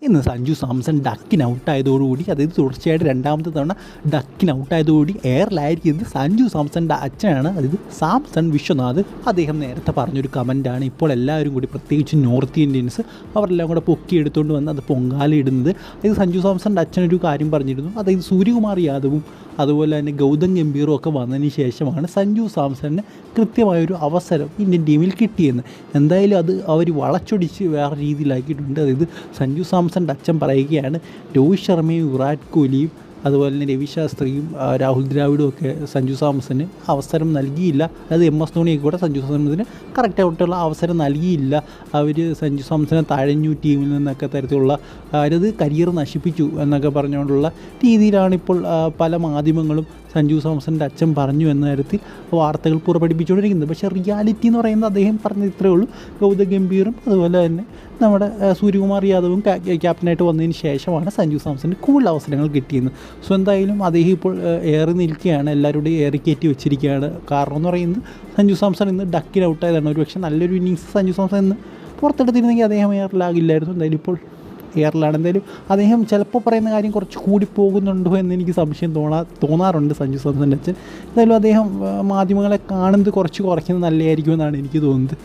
ഇന്ന് സഞ്ജു സാംസൺ ഡക്കിന് ഔട്ടായതോടുകൂടി, അതായത് തുടർച്ചയായിട്ട് രണ്ടാമത്തെ തവണ ഡക്കിന് ഔട്ടായതോടുകൂടി എയറിലായിരിക്കുന്നത് സഞ്ജു സാംസണിൻ്റെ അച്ഛനാണ്, അതായത് സാംസൺ വിശ്വനാഥ്. അദ്ദേഹം നേരത്തെ പറഞ്ഞൊരു കമൻറ്റാണ് ഇപ്പോൾ എല്ലാവരും കൂടി, പ്രത്യേകിച്ച് നോർത്ത് ഇന്ത്യൻസ്, അവരെല്ലാം കൂടെ പൊക്കിയെടുത്തുകൊണ്ട് വന്ന് അത് പൊങ്കാലയിടുന്നത്. അതായത് സഞ്ജു സാംസണിൻ്റെ അച്ഛനൊരു കാര്യം പറഞ്ഞിരുന്നു, അതായത് സൂര്യകുമാർ യാദവും അതുപോലെ തന്നെ ഗൗതം ഗംഭീറും ഒക്കെ വന്നതിന് ശേഷമാണ് സഞ്ജു സാംസണിന് കൃത്യമായൊരു അവസരം ഇന്ത്യൻ ടീമിൽ കിട്ടിയെന്ന്. എന്തായാലും അത് അവർ വളച്ചൊടിച്ച് വേറെ രീതിയിലാക്കിയിട്ടുണ്ട്. അതായത് സഞ്ജു സാംസണിൻ്റെ അച്ഛൻ പറയുകയാണ്, രോഹിത് ശർമ്മയും വിരാട് കോഹ്ലിയും അതുപോലെ തന്നെ രവി ശാസ്ത്രിയും രാഹുൽ ദ്രാവിഡും ഒക്കെ സഞ്ജു സാംസന് അവസരം നൽകിയില്ല. അതായത് MS ധോണിയൊക്കെ കൂടെ സഞ്ജു സാംസന് കറക്റ്റായിട്ടുള്ള അവസരം നൽകിയില്ല. അവർ സഞ്ജു സാംസനെ തഴഞ്ഞു ടീമിൽ നിന്നൊക്കെ തരത്തിലുള്ള അവരത് കരിയർ നശിപ്പിച്ചു എന്നൊക്കെ പറഞ്ഞുകൊണ്ടുള്ള രീതിയിലാണ് ഇപ്പോൾ പല മാധ്യമങ്ങളും സഞ്ജു സാംസണിൻ്റെ അച്ഛൻ പറഞ്ഞു എന്ന തരത്തിൽ വാർത്തകൾ പുറപ്പെടുപ്പിച്ചുകൊണ്ടിരിക്കുന്നത്. പക്ഷേ റിയാലിറ്റി എന്ന് പറയുന്നത് അദ്ദേഹം പറഞ്ഞത് ഇത്രയേ ഉള്ളൂ, ഗൗതം ഗംഭീറും അതുപോലെ തന്നെ നമ്മുടെ സൂര്യകുമാർ യാദവും ക്യാപ്റ്റനായിട്ട് വന്നതിന് ശേഷമാണ് സഞ്ജു സാംസണിന് കൂടുതൽ അവസരങ്ങൾ കിട്ടിയെന്ന്. സോ എന്തായാലും അദ്ദേഹം ഇപ്പോൾ ഏറി നിൽക്കുകയാണ്, എല്ലാവരുടെയും ഏറി കയറ്റി വെച്ചിരിക്കുകയാണ്. കാരണം എന്ന് പറയുന്നത് സഞ്ജു സാംസൺ ഇന്ന് ഡക്കിന് ഔട്ടായതാണ്. ഒരു പക്ഷേ നല്ലൊരു ഇന്നിങ്സ് സഞ്ജു സാംസൺ ഇന്ന് പുറത്തെടുത്തിരുന്നെങ്കിൽ അദ്ദേഹം എയറിലാകില്ലായിരുന്നു. എന്തായാലും ഇപ്പോൾ എയറിലാണ്. എന്തായാലും അദ്ദേഹം ചിലപ്പോൾ പറയുന്ന കാര്യം കുറച്ച് കൂടി പോകുന്നുണ്ടോ എന്ന് എനിക്ക് സംശയം തോന്നാറുണ്ട് സഞ്ജു സാംസണിൻ്റെ അച്ഛൻ. എന്തായാലും അദ്ദേഹം മാധ്യമങ്ങളെ കാണുന്നത് കുറച്ച് കുറയ്ക്കുന്നത് നല്ലതായിരിക്കുമെന്നാണ് എനിക്ക് തോന്നുന്നത്.